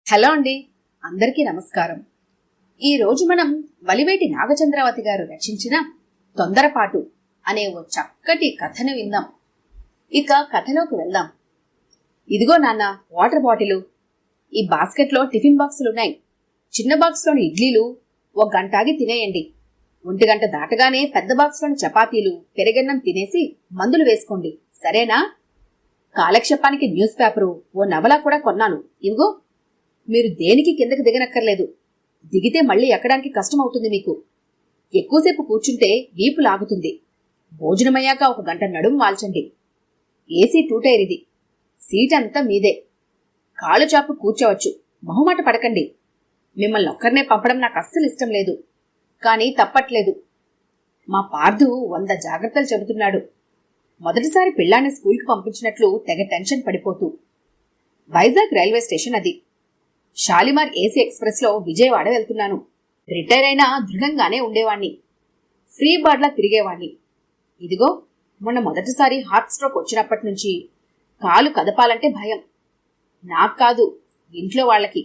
Hello అండి, అందరికీ నమస్కారం. ఈరోజు మనం వలివేటి నాగచంద్రావతి గారు రచించిన తొందరపాటు అనే ఓ చక్కటి కథను విందాం. ఇక కథలోకి వెళ్దాం. ఇదిగో నాన్న వాటర్ బాటిలు, ఈ బాస్కెట్లో టిఫిన్ బాక్సులున్నాయి. చిన్న బాక్స్లోని ఇడ్లీలు ఒక గంటాగి తినేయండి. 1 గంట దాటగానే పెద్ద బాక్స్లోని చపాతీలు పెరుగన్నం తినేసి మందులు వేసుకోండి, సరేనా? కాలక్షేపానికి న్యూస్ పేపరు, ఓ నవల కూడా కొన్నాను, ఇవిగో. మీరు దేనికి కిందకి దిగనక్కర్లేదు. దిగితే మళ్ళీ ఎక్కడానికి కష్టమవుతుంది మీకు. ఎక్కువసేపు కూర్చుంటే వీపు లాగుతుంది. భోజనమయ్యాక 1 గంట నడుము వాల్చండి. ఏసీ 2 టైర్ ఇది. సీట్ అంతా మీదే. కాలు చాపు కూర్చోవచ్చు, మొహమాట పడకండి. మిమ్మల్ని ఒక్కరినే పంపడం నాకు అస్సలు ఇష్టం లేదు, కానీ తప్పట్లేదు. మా పార్థు 100 జాగ్రత్తలు చెబుతున్నాడు. మొదటిసారి పిల్లాన్ని స్కూల్కి పంపించినట్లు తెగ టెన్షన్ పడిపోతూ. వైజాగ్ రైల్వే స్టేషన్ అది. షాలిమార్ ఏసీ ఎక్స్ప్రెస్లో విజయవాడ వెళ్తున్నాను. రిటైర్ అయినా దృఢంగానే ఉండేవాణ్ణి. ఫ్రీ బర్డ్లా తిరిగేవాణ్ణి. ఇదిగో మొన్న మొదటిసారి హార్ట్ స్ట్రోక్ వచ్చినప్పటి నుంచి కాలు కదపాలంటే భయం. నాకు కాదు, ఇంట్లో వాళ్ళకి.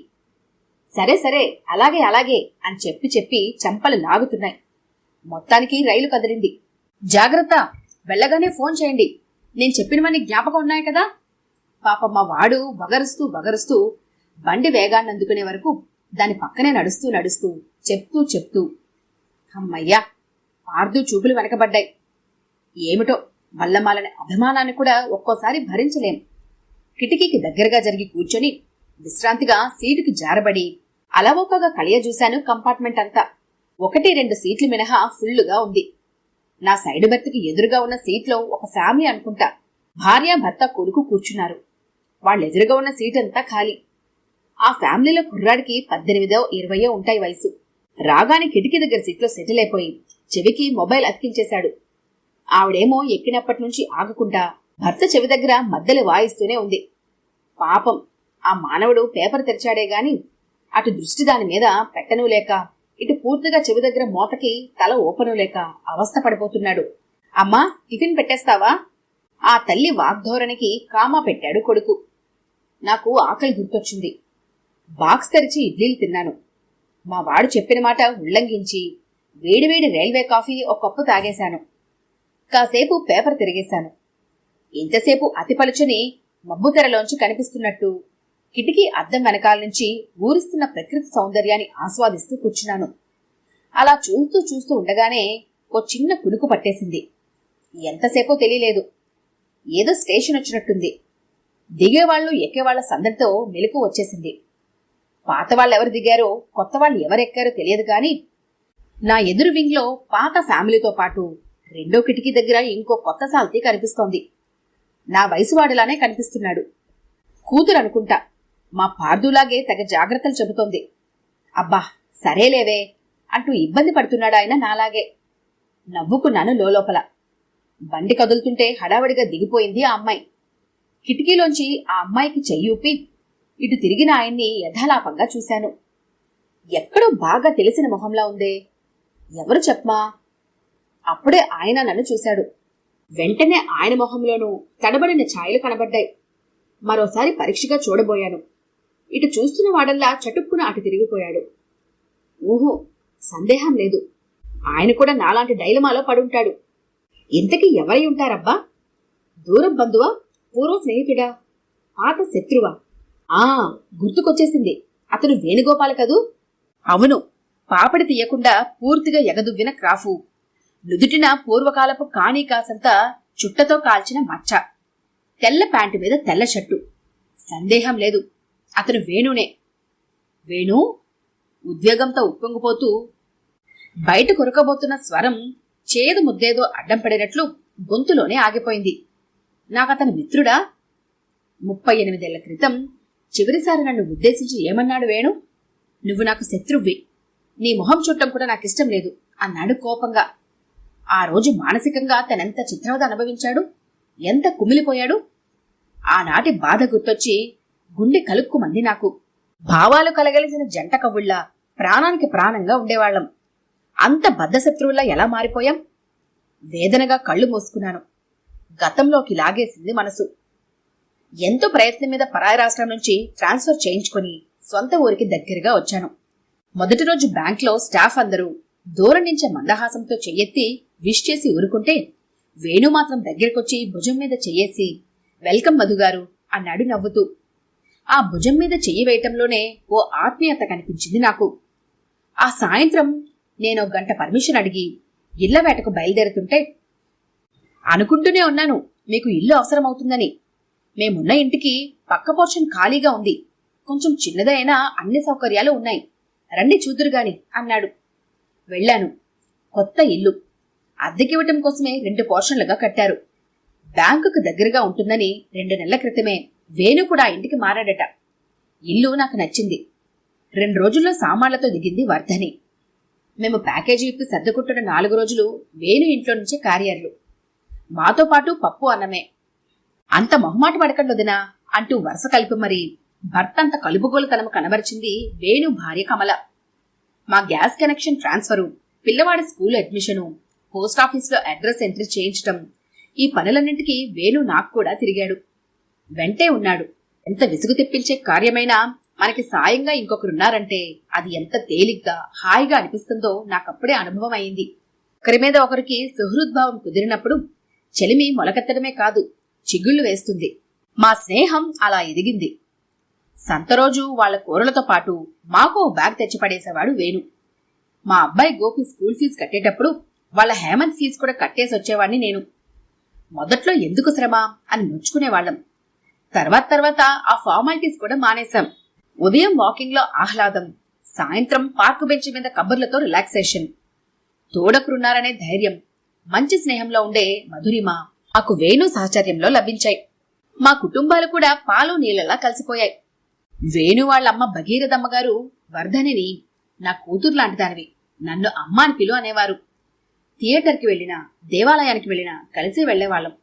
సరే సరే, అలాగే అలాగే అని చెప్పి చెంపలు లాగుతున్నాయి. మొత్తానికి రైలు కదిలింది. జాగ్రత్త, వెళ్ళగానే ఫోన్ చేయండి. నేను చెప్పినవన్నీ జ్ఞాపకం ఉన్నాయి కదా? పాప మా వాడు వగరుస్తూ బండి వేగాన్ని అందుకునే వరకు దాని పక్కనే నడుస్తూ చెప్తూ అమ్మయ్యా, పార్దు చూపులు వెనకబడ్డాయి. ఏమిటో వల్లమాలని అభిమానాన్ని కూడా ఒక్కోసారి భరించలేం. కిటికీకి దగ్గరగా జరిగి కూర్చొని విశ్రాంతిగా సీటుకి జారబడి అలవోకగా కళియజూశాను. కంపార్ట్మెంట్ అంతా 1-2 సీట్లు మినహా ఫుల్లుగా ఉంది. నా సైడ్ బెర్త్కి ఎదురుగా ఉన్న సీట్లో ఒక ఫ్యామిలీ అనుకుంటా. భార్య, భర్త, కొడుకు కూర్చున్నారు. వాళ్ళెదురుగా ఉన్న సీటంతా ఖాళీ. ఆ ఫ్యామిలీలో కుర్రాడికి 18-20 ఉంటాయి వయసు. రాగానే కిటికీ దగ్గర సీట్లో సెటిల్ అయిపోయి చెవికి మొబైల్ అతికించేశాడు. ఆవిడేమో ఎక్కినప్పటి నుంచి ఆగకుండా భర్త చెవి దగ్గర మద్దెలు వాయిస్తూనే ఉంది. పాపం ఆ మానవుడు పేపర్ తెరిచాడే గాని అటు దృష్టి దాని మీద పెట్టనూ లేక, ఇటు పూర్తిగా చెవి దగ్గర మోతకి తల ఓపనూ లేక అవస్థ పడిపోతున్నాడు. అమ్మా, టిఫిన్ పెట్టేస్తావా? ఆ తల్లి వాగ్ధోరణికి కామా పెట్టాడు కొడుకు. నాకు ఆకలి గుర్తొచ్చింది. బాక్స్ తెరిచి ఇడ్లీలు తిన్నాను. మా వాడు చెప్పిన మాట ఉల్లంఘించి వేడివేడి రైల్వే కాఫీ ఒక కప్పు తాగేశాను. కాసేపు పేపర్ తిరిగేశాను. ఇంతసేపు అతి పలుచని మబ్బుతెరలోంచి కనిపిస్తున్నట్టు కిటికీ అద్దం వెనకాల నుంచి ఊరిస్తున్న ప్రకృతి సౌందర్యాన్ని ఆస్వాదిస్తూ కూర్చున్నాను. అలా చూస్తూ ఉండగానే ఓ చిన్న కునుకు పట్టేసింది. ఎంతసేపో తెలియలేదు. ఏదో స్టేషన్ వచ్చినట్టుంది. దిగేవాళ్లు ఎక్కేవాళ్ల సందడితో మెలకు వచ్చేసింది. పాత వాళ్ళెవరు దిగారో కొత్త వాళ్ళు ఎవరెక్కారో తెలియదు కానీ నా ఎదురు వింగ్లో పాత ఫ్యామిలీతో పాటు 2వ కిటికీ దగ్గర ఇంకో కొత్త సాల్తీ కనిపిస్తోంది. నా వయసువాడిలానే కనిపిస్తున్నాడు. కూతురు అనుకుంటా. మా పార్దులాగే తెగ జాగ్రత్తలు చెబుతోంది. అబ్బా సరేలేవే అంటూ ఇబ్బంది పడుతున్నాడు ఆయన నాలాగే. నవ్వుకున్నాను లోపల. బండి కదులుతుంటే హడావడిగా దిగిపోయింది ఆ అమ్మాయి. కిటికీలోంచి ఆ అమ్మాయికి చెయ్యూపి ఇటు తిరిగిన ఆయన్ని యథాలాపంగా చూశాను. ఎక్కడో బాగా తెలిసిన మొహంలా ఉందే, ఎవరు చెప్పమా? అప్పుడే ఆయన నన్ను చూశాడు. వెంటనే ఆయన మొహంలోనూ తడబడిన ఛాయలు కనబడ్డాయి. మరోసారి పరీక్షగా చూడబోయాను. ఇటు చూస్తున్న వాడల్లా చటుక్కున అటు తిరిగిపోయాడు. ఊహు, సందేహం లేదు, ఆయన కూడా నాలాంటి డైలమాలో పడుంటాడు. ఇంతకీ ఎవరై ఉంటారబ్బా? దూరం బంధువా, పూర్వ స్నేహితుడా, పాత శత్రువా? గుర్తుకొచ్చేసింది, అతను వేణుగోపాల కదూ? అవును, పాపడి తీయకుండా పూర్తిగా ఎగదువ్విన క్రాఫు, నుదుటిన పూర్వకాలపు కాణీ కాసంతా చుట్టతో కాల్చిన మచ్చ, తెల్ల ప్యాంటు మీద తెల్ల షర్టు. సందేహం లేదు, అతను వేణునే. వేణు? ఉద్వేగంతో ఉప్పొంగిపోతూ బయట కొరకబోతున్న స్వరం చేదు ముద్దేదో అడ్డం పడినట్లు గొంతులోనే ఆగిపోయింది. నాకతను మిత్రుడా? 38 ఏళ్ల క్రితం చివరిసారి నన్ను ఉద్దేశించి ఏమన్నాడు వేణు? నువ్వు నాకు శత్రువ్వి, నీ మొహం చూడటం కూడా నాకిష్టం లేదు అన్నాడు కోపంగా. ఆ రోజు మానసికంగా తనెంత చిత్రవద అనుభవించాడు, ఎంత కుమిలిపోయాడు. ఆనాటి బాధ గుర్తొచ్చి గుండె కలుక్కుమంది నాకు. భావాలు కలగలిసిన జంట కవుళ్లా ప్రాణానికి ప్రాణంగా ఉండేవాళ్లం. అంత బద్ధశత్రువుల్లా ఎలా మారిపోయాం? వేదనగా కళ్ళు మూసుకున్నాను. గతంలోకి లాగేసింది మనసు. ఎంతో ప్రయత్నం మీద పరాయి రాష్ట్రం నుంచి ట్రాన్స్ఫర్ చేయించుకుని స్వంత ఊరికి దగ్గరగా వచ్చాను. మొదటి రోజు బ్యాంక్లో స్టాఫ్ అందరూ దూరం నుంచే మందహాసంతో చెయ్యెత్తి విష్ చేసి ఊరుకుంటే వేణు మాత్రం దగ్గరకొచ్చి భుజం మీద చెయ్యేసి వెల్కమ్ మధుగారు అన్నాడు నవ్వుతూ. ఆ భుజం మీద చెయ్యి వేయటంలోనే ఓ ఆత్మీయత కనిపించింది నాకు. ఆ సాయంత్రం నేను 1 గంట పర్మిషన్ అడిగి ఇళ్ల వేటకు బయలుదేరుతుంటే, అనుకుంటూనే ఉన్నాను మీకు ఇల్లు అవసరమవుతుందని. మేమున్న ఇంటికి పక్క పోర్షన్ ఖాళీగా ఉంది, కొంచెం చిన్నదే అయినా అన్ని సౌకర్యాలు ఉన్నాయి, రండి చూదురుగాని అన్నాడు. వెళ్లాను. కొత్త ఇల్లు అద్దెకివ్వటం కోసమే 2 పోర్షన్లుగా కట్టారు. బ్యాంకుకు దగ్గరగా ఉంటుందని 2 నెలల క్రితమే వేణు కూడా ఇంటికి మారాడట. ఇల్లు నాకు నచ్చింది. 2 రోజుల్లో సామాన్లతో దిగింది వర్ధని. మేము ప్యాకేజీ ఇప్పి సర్దుకుంటున్న 4 రోజులు వేణు ఇంట్లో నుంచే క్యారియర్లు, మాతో పాటు పప్పు అన్నమే. అంత మొహమాట పడకండొదినా అంటూ వరుస కలిపి మరి భర్త అంత కలుపుగోలుతనము కనబరిచింది వేణు భార్య కమల. మా గ్యాస్ కనెక్షన్ ట్రాన్స్ఫరు, పిల్లవాడి స్కూల్ అడ్మిషను, పోస్టాఫీసులో అడ్రస్ ఎంట్రీ చేయించటం, ఈ పనులన్నింటికీ వేణు నాకు కూడా తిరిగాడు. వెంటే ఉన్నాడు. ఎంత విసుగు తెప్పించే కార్యమైనా మనకి సాయంగా ఇంకొకరున్నారంటే అది ఎంత తేలిగ్గా హాయిగా అనిపిస్తుందో నాకప్పుడే అనుభవం అయింది. ఒకరి మీద ఒకరికి సుహృద్భావం కుదిరినప్పుడు చెలిమి మొలకెత్తడమే కాదు, చిగుళ్లు వేస్తుంది. మా స్నేహం అలా ఎదిగింది. సంతరోజు వాళ్ల కూరలతో పాటు మాకు బ్యాగ్ తెచ్చిపడేసేవాడు వేణు. మా అబ్బాయి గోపి స్కూల్ ఫీజు కట్టేటప్పుడు వాళ్ల హేమంత్ ఫీజు కూడా కట్టేసి వచ్చేవాడిని నేను. మొదట్లో ఎందుకు శ్రమ అని నొచ్చుకునేవాళ్లం. తర్వాత ఆ ఫార్మాలిటీస్ కూడా మానేశాం. ఉదయం వాకింగ్ లో ఆహ్లాదం, సాయంత్రం పార్కు బెంచ్ మీద కబుర్లతో రిలాక్సేషన్. తోడకురున్నారనే ధైర్యం, మంచి స్నేహంలో ఉండే మధురిమ మాకు వేణు సహచర్యంలో లభించాయి. మా కుటుంబాలు కూడా పాలు నీళ్లలా కలిసిపోయాయి. వేణు వాళ్ళమ్మ భగీరథమ్మగారు వర్ధనిని నా కూతురు లాంటిదానివి, నన్ను అమ్మ అని పిలు అనేవారు. థియేటర్కి వెళ్లినా దేవాలయానికి వెళ్లినా కలిసి వెళ్లేవాళ్లం,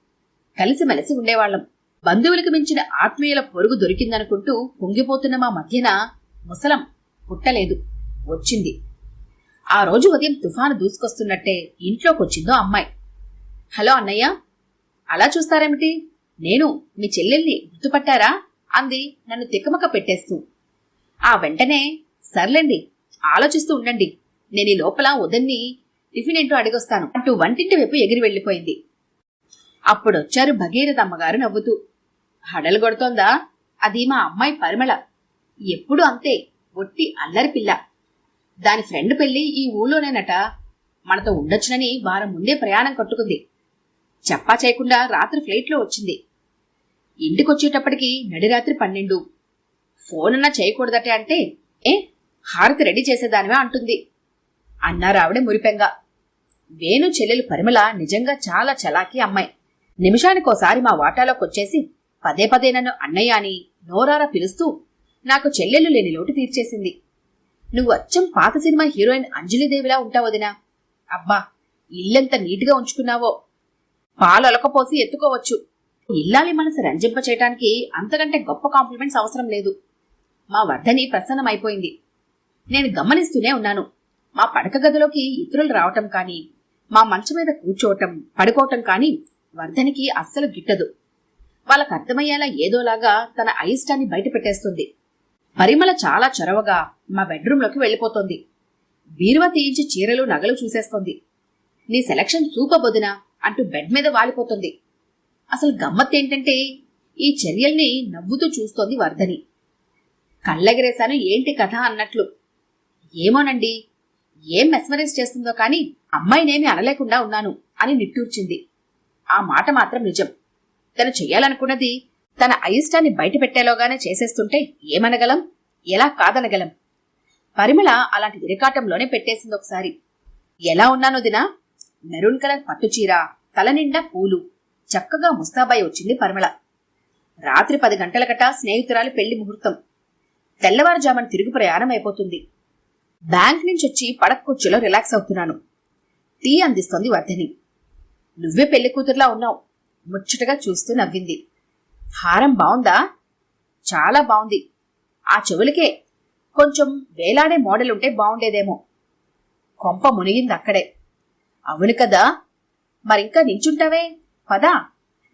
కలిసిమెలిసి ఉండేవాళ్లం. బంధువులకు మించిన ఆత్మీయుల పొరుగు దొరికిందనుకుంటూ పొంగిపోతున్న మా మధ్యన ముసలం పుట్టలేదు, వచ్చింది. ఆ రోజు ఉదయం తుఫాను దూసుకొస్తున్నట్టే ఇంట్లోకొచ్చిందో అమ్మాయి. హలో అన్నయ్య, అలా చూస్తారేమిటి, నేను మీ చెల్లెల్ని గుర్తుపట్టారా అంది నన్ను తికమక పెట్టేస్తూ. ఆ వెంటనే సర్లేండి, ఆలోచిస్తూ ఉండండి, నేను ఈ లోపల ఉదన్ని టిఫిన్ ఏంటో అడిగొస్తాను అంటూ వంటింటి వైపు ఎగిరి వెళ్లిపోయింది. అప్పుడొచ్చారు భగీరథమ్మగారు నవ్వుతూ. హడలు కొడుతోందా? అది మా అమ్మాయి పరిమళ. ఎప్పుడు అంతే, ఒట్టి అల్లరి పిల్ల. దాని ఫ్రెండ్ పెళ్లి ఈ ఊళ్ళోనేనట. మనతో ఉండొచ్చునని వారం ముందే ప్రయాణం కట్టుకుంది. చెప్పా చేయకుండా రాత్రి ఫ్లైట్లో వచ్చింది. ఇంటికొచ్చేటప్పటికి నడిరాత్రి 12. ఫోనన్నా చేయకూడదటే అంటే హారతి రెడీ చేసేదానివే అంటుంది అన్నారు ఆవిడ మురిపెంగా. వేణు చెల్లెలు పరిమళ నిజంగా చాలా చలాకీ అమ్మాయి. నిమిషానికోసారి మా వాటాలోకొచ్చేసి పదే పదే నన్ను అన్నయ్య అని నోరారా పిలుస్తూ నాకు చెల్లెళ్ళు లేని లోటు తీర్చేసింది. నువ్వు అచ్చం పాత సినిమా హీరోయిన్ అంజలిదేవిలా ఉంటావదినా. అబ్బా, ఇల్లెంత నీట్గా ఉంచుకున్నావో. పాలొలకపోసి ఎత్తుకోవచ్చు. ఇల్లాలి మనసు రంజింపచేయటానికి అంతకంటే గొప్ప కాంప్లిమెంట్స్ అవసరం లేదు. మా వర్ధని ప్రసన్నమైపోయింది. నేను గమనిస్తూనే ఉన్నాను. మా పడక గదిలోకి ఇతరులు రావటం కానీ, మా మంచం మీద కూర్చోవటం పడుకోవటం కానీ వర్ధనికి అస్సలు గిట్టదు. వాళ్ళకు అర్థమయ్యేలా ఏదోలాగా తన అయిష్టాన్ని బయట పెట్టేస్తుంది. పరిమళ చాలా చొరవగా మా బెడ్రూంలోకి వెళ్లిపోతోంది. బీరువా తీయించి చీరలు నగలు చూసేస్తోంది. నీ సెలక్షన్ సూపబొదినా అంటూ బెడ్ మీద వాలిపోతుంది. అసలు గమ్మత్తేంటంటే ఈ చర్యల్ని నవ్వుతూ చూస్తోంది వర్ధని. కళ్ళెగరేశాను ఏంటి కథ అన్నట్లు. ఏమోనండి, ఏం మెస్మరైజ్ చేస్తుందో కాని అమ్మాయినేమీ అనలేకుండా ఉన్నాను అని నిట్టూర్చింది. ఆ మాట మాత్రం నిజం. తను చెయ్యాలనుకున్నది తన అయిష్టాన్ని బయట పెట్టేలోగానే చేసేస్తుంటే ఏమనగలం, ఎలా కాదనగలం? పరిమళ అలాంటి ఇరకాటంలోనే పెట్టేసింది ఒకసారి. ఎలా ఉన్నానో దినా? మెరూన్ కలర్ పట్టుచీర, తలనిండా పూలు, చక్కగా ముస్తాబాయి వచ్చింది పరిమళ. రాత్రి 10 గంటలకట స్నేహితురాలి పెళ్లి ముహూర్తం. తెల్లవారుజామున తిరుగు ప్రయాణం అయిపోతుంది. బ్యాంక్ నుంచొచ్చి పడక్కుర్చీలో రిలాక్స్ అవుతున్నాను. టీ అందిస్తోంది వర్ధని. నువ్వే పెళ్లి కూతురులా ఉన్నావు ముచ్చటగా చూస్తూ నవ్వింది. హారం బావుందా? చాలా బావుంది. ఆ చెవులకే కొంచెం వేలాడే మోడల్ ఉంటే బావుండేదేమో. కొంప మునిగింది అక్కడే. అవును కదా, మరింకా నించుంటావే, పదా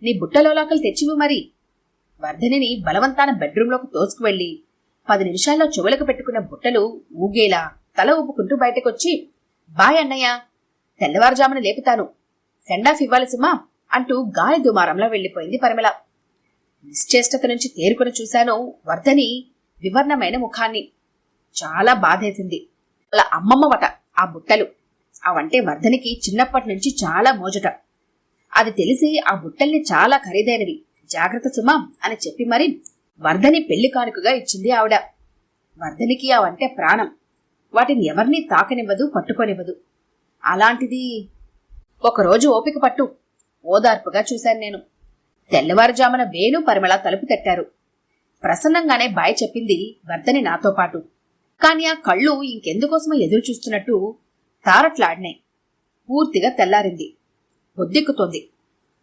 నీ బుట్టలోలాకలు తెచ్చివు మరి. వర్ధనిని బలవంతాన బెడ్రూంలోకి తోసుకువెళ్లి 10 నిమిషాల్లో చెవులకు పెట్టుకున్న బుట్టలు ఊగేలా తల ఊపుకుంటూ బయటకొచ్చి, బాయ్ అన్నయ్య, తెల్లవారుజామున లేపుతాను, సెండాఫ్ ఇవ్వాలి సుమా అంటూ గాలి దుమారంలో వెళ్లిపోయింది పరిమళ. నిశ్చేష్టత నుంచి తేరుకొని చూశాను వర్ధని వివర్ణమైన ముఖాన్ని. చాలా బాధేసింది. అలా అమ్మమ్మవట ఆ బుట్టలు. అవంటే వర్ధనికి చిన్నప్పటి నుంచి చాలా మోజట. అది తెలిసి ఆ బుట్టల్ని చాలా ఖరీదైనవి, జాగ్రత్త సుమా అని చెప్పి మరి వర్ధని పెళ్లి కానుకగా ఇచ్చింది ఆవిడ. వర్ధనికి అవంటే ప్రాణం. వాటిని ఎవరినీ తాకనివ్వదు, పట్టుకోనివ్వదు. అలాంటిది ఒకరోజు ఓపిక పట్టు, ఓదార్పుగా చూశాను నేను. తెల్లవారుజామున వేణు పరిమళ తలుపు తట్టారు. ప్రసన్నంగానే బాయ్ చెప్పింది వర్ధని నాతో పాటు. కాని ఆ కళ్ళు ఇంకెందుకోసమో ఎదురు చూస్తున్నట్టు తారట్లాడినాయి. పూర్తిగా తెల్లారింది. పొద్దెక్కుతోంది.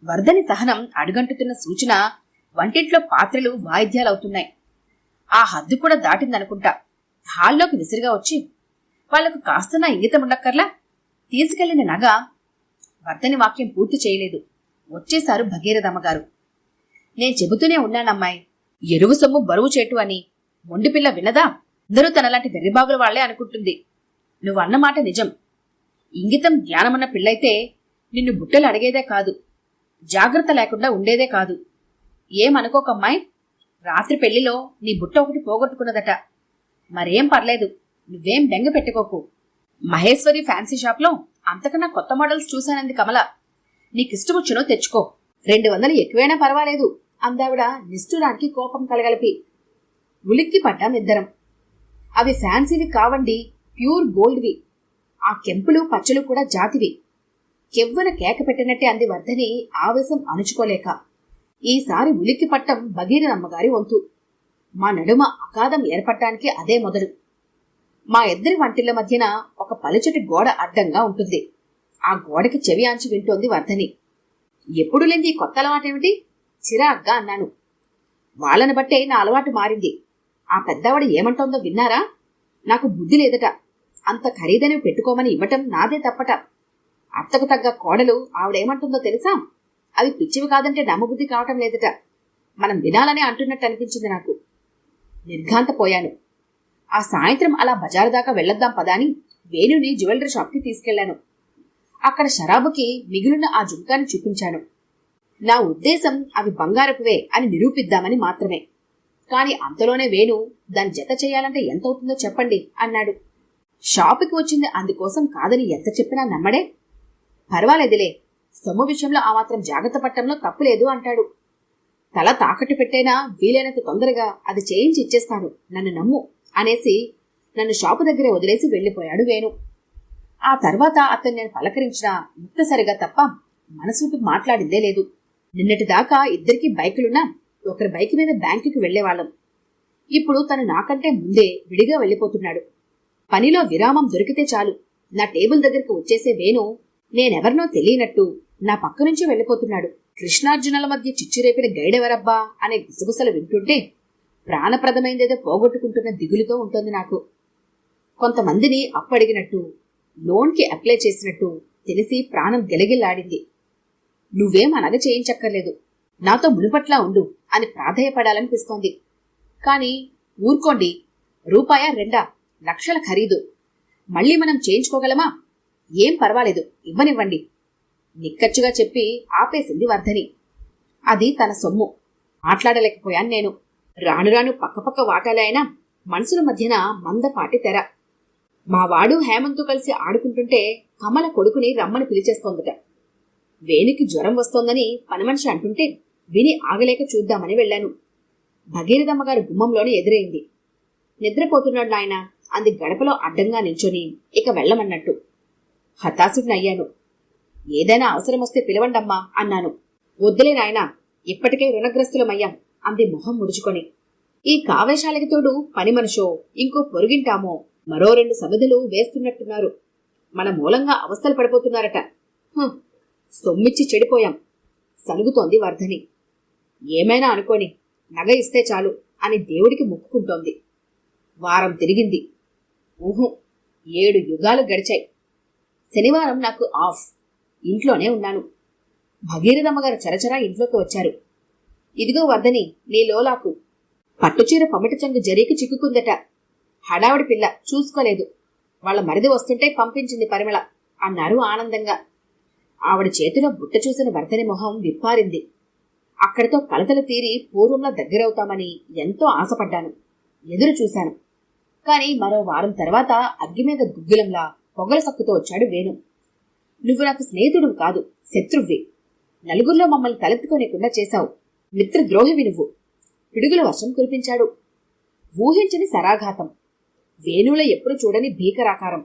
వర్ధని సహనం అడుగంటుతున్న సూచన వంటింట్లో పాత్రలు వాయిద్యాలవుతున్నాయి. ఆ హద్దు కూడా దాటిందనుకుంటా. హాల్లోకి విసిరిగా వచ్చి, వాళ్లకు కాస్త నా ఇంగితముండక్కర్లా, తీసుకెళ్లిన నగ. వర్ధని వాక్యం పూర్తి చేయలేదు. వచ్చేశారు భగీరథమ్మగారు. నేను చెబుతూనే ఉన్నానమ్మాయి, ఎరువు సొమ్ము బరువు చేటు అని. మొండిపిల్ల విన్నదా? అందరూ తనలాంటి వెర్రిబాగుల వాళ్లే అనుకుంటుంది. నువ్వన్నమాట నిజం. ఇంగితం జ్ఞానమన్న పిల్లైతే నిన్ను బుట్టలు అడిగేదే కాదు, జాగ్రత్త లేకుండా ఉండేదే కాదు. ఏమనుకోకమ్మాయి, రాత్రి పెళ్లిలో నీ బుట్ట ఒకటి పోగొట్టుకున్నదట. మరేం పర్లేదు, నువ్వేం బెంగ పెట్టుకోకు. మహేశ్వరి ఫ్యాన్సీ షాప్లో అంతకన్నా కొత్త మోడల్స్ చూశానంది కమల. నీకిష్టమొచ్చునో తెచ్చుకో, 200 ఎక్కువైనా పర్వాలేదు అందావిడ నిష్ఠురానికి కోపం కలగలిపి. ఉలిక్కి పడ్డాం ఇద్దరం. అవి ఫ్యాన్సీవి కావండి, ప్యూర్ గోల్డ్వి. ఆ కెంపులు పచ్చలు కూడా జాతివి. కెవ్వన కేక పెట్టినట్టే అంది వర్ధని ఆవేశం అణుచుకోలేక. ఈసారి ఉలిక్కి పట్టం భగీరథమ్మగారి వంతు. మా నడుమ అగాధం ఏర్పడటానికి అదే మొదలు. మా ఇద్దరి వంటిళ్ల మధ్యన ఒక పలుచటి గోడ అడ్డంగా ఉంటుంది. ఆ గోడకి చెవి ఆంచి వింటోంది వర్ధని. ఎప్పుడు లేని కొత్త అలవాటేమిటి? చిరాగ్గా అన్నాను. వాళ్ళని బట్టే నా అలవాటు మారింది. ఆ పెద్దవాడు ఏమంటోందో విన్నారా? నాకు బుద్ధి లేదట. అంత ఖరీదైనవి పెట్టుకోమని ఇవ్వటం నాదే తప్పట. అత్తకు తగ్గ కోడలు ఆవిడేమంటుందో తెలుసా? అవి పిచ్చివి కాదంటే నమ్మబుద్ధి కావటం లేదట. మనం వినాలనే అంటున్నట్టు అనిపించింది నాకు. నిర్ఘాంతపోయాను. ఆ సాయంత్రం అలా బజారు దాకా వెళ్లొద్దాం పదాని వేణుని జ్యువెలరీ షాప్కి తీసుకెళ్లాను. అక్కడ షరాబుకి మిగిలిన ఆ జుంకాని చూపించాను. నా ఉద్దేశం అవి బంగారపువే అని నిరూపిద్దామని మాత్రమే. కాని అంతలోనే వేణు, దాని జత చేయాలంటే ఎంతవుతుందో చెప్పండి అన్నాడు. షాపుకి వచ్చింది అందుకోసం కాదని ఎంత చెప్పినా నమ్మడే. పర్వాలేదులే, సొమ్ము విషయంలో ఆ మాత్రం జాగ్రత్త పట్టంలో తప్పులేదు అంటాడు. తల తాకట్టు పెట్టైనా వీలైనంత తొందరగా అది చేయించి ఇచ్చేస్తాను, నన్ను నమ్ము అనేసి నన్ను షాపు దగ్గరే వదిలేసి వెళ్లిపోయాడు వేణు. ఆ తర్వాత అతను నేను పలకరించినా ముక్తసరిగా తప్ప మనసుకు మాట్లాడిందే లేదు. నిన్నటిదాకా ఇద్దరికి బైకులున్నా ఒకరి బైక్ మీద బ్యాంకుకి వెళ్లేవాళ్ళం. ఇప్పుడు తను నాకంటే ముందే విడిగా వెళ్లిపోతున్నాడు. పనిలో విరామం దొరికితే చాలు నా టేబుల్ దగ్గరకు వచ్చేసే వేణు నేనెవరినో తెలియనట్టు నా పక్క నుంచి వెళ్లిపోతున్నాడు. కృష్ణార్జునుల మధ్య చిచ్చురేపిన గైడెవరబ్బా అనే గుసగుసలు వింటుంటే ప్రాణప్రదమైందేదో పోగొట్టుకుంటున్న దిగులుతో ఉంటుంది నాకు. కొంతమందిని అప్పడిగినట్టు, లోన్కి అప్లై చేసినట్టు తెలిసి ప్రాణం గెలగిల్లాడింది. నువ్వేం అనగ చేయించక్కర్లేదు, నాతో మునుపట్లా ఉండు అని ప్రాధేయపడాలనిపిస్తోంది. కాని ఊరుకోండి, రూపాయ 2 లక్షల ఖరీదు. మళ్ళీ మనం చేయించుకోగలమా? ఏం పర్వాలేదు, ఇవ్వనివ్వండి నిక్కచ్చుగా చెప్పి ఆపేసింది వర్ధని. అది తన సొమ్ము. మాట్లాడలేకపోయాను నేను. రాను రాను పక్కపక్క వాటాలే అయినా మనసుల మధ్యన మందపాటి తెర. మావాడు హేమంతు కలిసి ఆడుకుంటుంటే కమల కొడుకుని రమ్మని పిలిచేస్తోందట. వేణుకి జ్వరం వస్తోందని పనిమనిషి అంటుంటే విని ఆగలేక చూద్దామని వెళ్లాను. భగీరథమ్మగారి గుమ్మంలోనే ఎదురైంది. నిద్రపోతున్నాడు నాయన అంది గడపలో అడ్డంగా నిల్చొని ఇక వెళ్లమన్నట్టు. హతాశుడినయ్యాను. ఏదైనా అవసరమొస్తే పిలవండమ్మా అన్నాను. వద్దులే నాయనా, ఇప్పటికే రుణగ్రస్తులమయ్యాం అంది మొహం ముడుచుకొని. ఈ కావేశాలకి తోడు పని మనిషో ఇంకో పొరుగింటామో మరో 2 సమిధులు వేస్తున్నట్టున్నారు. మన మూలంగా అవస్థలు పడిపోతున్నారట. సొమ్మిచ్చి చెడిపోయాం సలుగుతోంది వర్ధని. ఏమైనా అనుకోని నగ ఇస్తే చాలు అని దేవుడికి మొక్కుకుంటోంది. వారం తిరిగింది. 7 యుగాలు గడిచాయి. శనివారం నాకు ఆఫ్. ఇంట్లోనే ఉన్నాను. భగీరథమ్మగారు చరచరా ఇంట్లోకి వచ్చారు. ఇదిగో వర్ధని, నీ లోలాకు. పట్టుచీర పమిట చెంగు జరీకి చిక్కుకుందట. హడావిడి పిల్ల, చూసుకోలేదు. వాళ్ళ మరిది వస్తుంటే పంపించింది పరిమళ అన్నారు ఆనందంగా. ఆవిడ చేతిలో బుట్ట చూసిన వర్ధని మొహం విప్పారింది. అక్కడితో కలతలు తీరి పూర్వంలో దగ్గరవుతామని ఎంతో ఆశపడ్డాను, ఎదురు చూశాను. కాని మరో వారం తర్వాత అగ్గి మీద గుగ్గిలంలా పొగల కక్కుతో వచ్చాడు వేణు. నువ్వు నాకు స్నేహితుడు కాదు, శత్రువ్వి. నలుగురిలో మమ్మల్ని తలెత్తుకోనికుండా చేశావు. మిత్రద్రోహివి నువ్వు. పిడుగుల వర్షం కురిపించాడు. ఊహించని శరాఘాతం. వేణువులో ఎప్పుడు చూడని భీకరాకారం.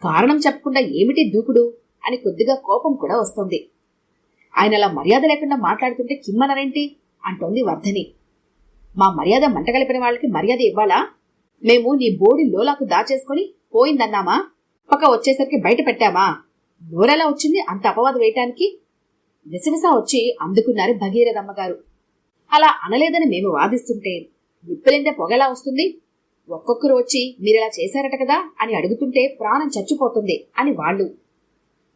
కారణం చెప్పకుండా ఏమిటి దూకుడు అని కొద్దిగా కోపం కూడా వస్తోంది. ఆయన అలా మర్యాద లేకుండా మాట్లాడుతుంటే కిమ్మనరేంటి అంటోంది వర్ధని. మా మర్యాద మంటగలిపిన వాళ్ళకి మర్యాద ఇవ్వాలా? మేము నీ బోడి లోలాకు దాచేసుకుని పోయిందన్నామా? పక్క వచ్చేసరికి బయట పెట్టామా? నోరెలా వచ్చింది అంత అపవాదం వేయటానికి? విసవిసా వచ్చి అందుకున్నారు భగీరథమ్మగారు. అలా అనలేదని మేము వాదిస్తుంటే నిప్పులెందే పొగలా వస్తుంది? ఒక్కొక్కరు వచ్చి మీరిలా చేశారట కదా అని అడుగుతుంటే ప్రాణం చచ్చిపోతుంది అని వాళ్ళు.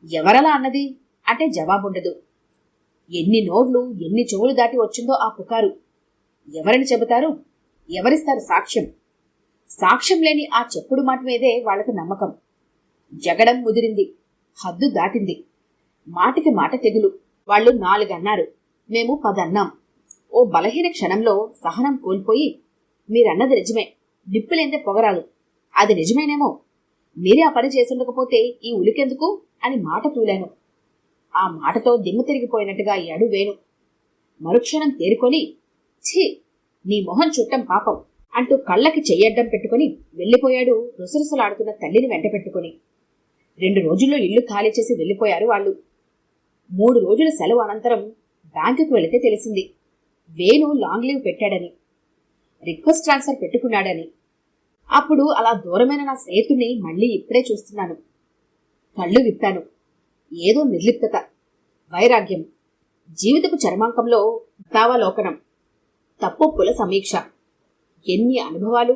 ఎవరలా అన్నది అంటే జవాబుండదు. ఎన్ని నోర్లు ఎన్ని చెవులు దాటి వచ్చిందో ఆ పుకారు. ఎవరని చెబుతారు? ఎవరిస్తారు సాక్ష్యం? సాక్ష్యం లేని ఆ చెప్పుడు మాట మీదే వాళ్లకు నమ్మకం. జగడం ముదిరింది, హద్దు దాటింది. మాటికి మాట తెగులు. వాళ్ళు 4 అన్నారు, మేము 10 అన్నాం. ఓ బలహీన క్షణంలో సహనం కోల్పోయి, మీరన్నది నిజమే, నిప్పులేందే పొగరాదు, అది నిజమేనేమో, మీరే ఆ పని చేసుండకపోతే ఈ ఉలికెందుకు అని మాట తూలాను. ఆ మాటతో దిమ్మ తిరిగిపోయినట్టుగా అయ్యాడు వేణు. మరుక్షణం తేరుకొని, ఛీ, నీ మొహం చుట్టం పాపం అంటూ కళ్ళకి చెయ్యడ్డం పెట్టుకుని వెళ్లిపోయాడు రుసరుసలాడుతున్న తల్లిని వెంట పెట్టుకుని. 2 రోజుల్లో ఇల్లు ఖాళీ చేసి వెళ్లిపోయారు వాళ్ళు. 3 రోజుల సెలవు అనంతరం బ్యాంకుకు వెళితే తెలిసింది వేణు లాంగ్ లీవ్ పెట్టాడని, రిక్వెస్ట్ ట్రాన్స్ఫర్ పెట్టుకున్నాడని. అప్పుడు అలా దూరమైన నా స్నేహితుణ్ణి మళ్లీ ఇప్పుడే చూస్తున్నాను. కళ్ళు విప్పాను. ఏదో నిర్లిప్తత, వైరాగ్యం, జీవితపు చర్మాంకంలో తావాలోకనం, తప్పొప్పుల సమీక్ష. ఎన్ని అనుభవాలు,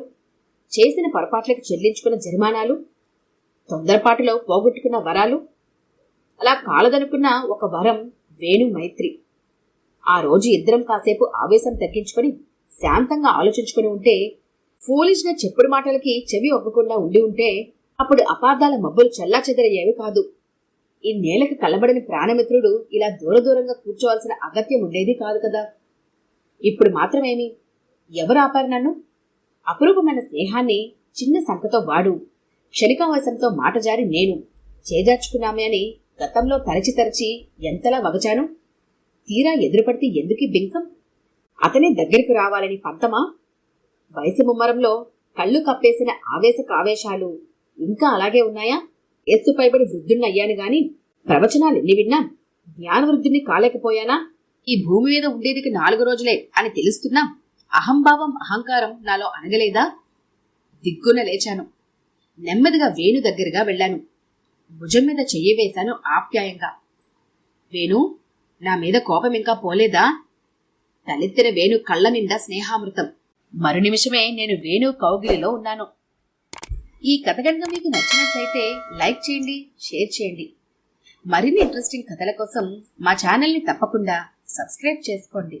చేసిన పొరపాట్లకు చెల్లించుకున్న జరిమానాలు, తొందరపాటులో పోగొట్టుకున్న వరాలు. అలా కాలదనుకున్న ఒక వరం వేణు మైత్రి. ఆ రోజు ఇద్దరం కాసేపు ఆవేశం తగ్గించుకొని శాంతంగా ఆలోచించుకుని ఉంటే, ఫూలిష్గా చెప్పుడు మాటలకి చెవి ఒగ్గకుండా ఉండి ఉంటే అప్పుడు అపార్థాల మబ్బులు చల్లా చెదరయ్యేవి కాదు. ఇన్నేళ్లకి కలబడని ప్రాణమిత్రుడు ఇలా దూరంగా కూర్చోవలసిన అగత్యం ఉండేది కాదు కదా. ఇప్పుడు మాత్రమేమి? ఎవరు ఆపారు నన్ను? అపురూపమైన స్నేహాన్ని చిన్న సంఖతో వాడు, క్షణికావేశంతో మాట జారి నేను చేజార్చుకున్నామే అని గతంలో తరచి ఎంతలా వగచాను. తీరా ఎదురుపడితే ఎందుకీ బింకం? అతనే దగ్గరికి రావాలని పంతమా? వయసు ముమ్మరంలో కళ్ళు కప్పేసిన ఆవేశాలు ఇంకా అలాగే ఉన్నాయా? ఏస్తుపైబడి వృద్ధున్నయ్యాను గాని ప్రవచనాలు ఎన్ని విన్నా జ్ఞానవృద్ధుణ్ణి కాలేకపోయానా? ఈ భూమి మీద ఉండేదికి 4 రోజులే అని తెలుస్తున్నా అహంభావం అహంకారం నాలో అనగలేదా? దిగ్గున లేచాను. నెమ్మదిగా వేణు దగ్గరగా వెళ్లాను. భుజం మీద చెయ్యి వేశాను ఆప్యాయంగా. వేణు, నా మీద కోపం ఇంకా పోలేదా? తలెత్తిన వేణు కళ్ళ నిండా స్నేహామృతం. మరు నిమిషమే నేను వేణు కౌగిలిలో ఉన్నాను. ఈ కథ కనుక మీకు నచ్చినట్లయితే లైక్ చేయండి, షేర్ చేయండి. మరిన్ని ఇంట్రెస్టింగ్ కథల కోసం మా ఛానల్ని తప్పకుండా సబ్స్క్రైబ్ చేసుకోండి.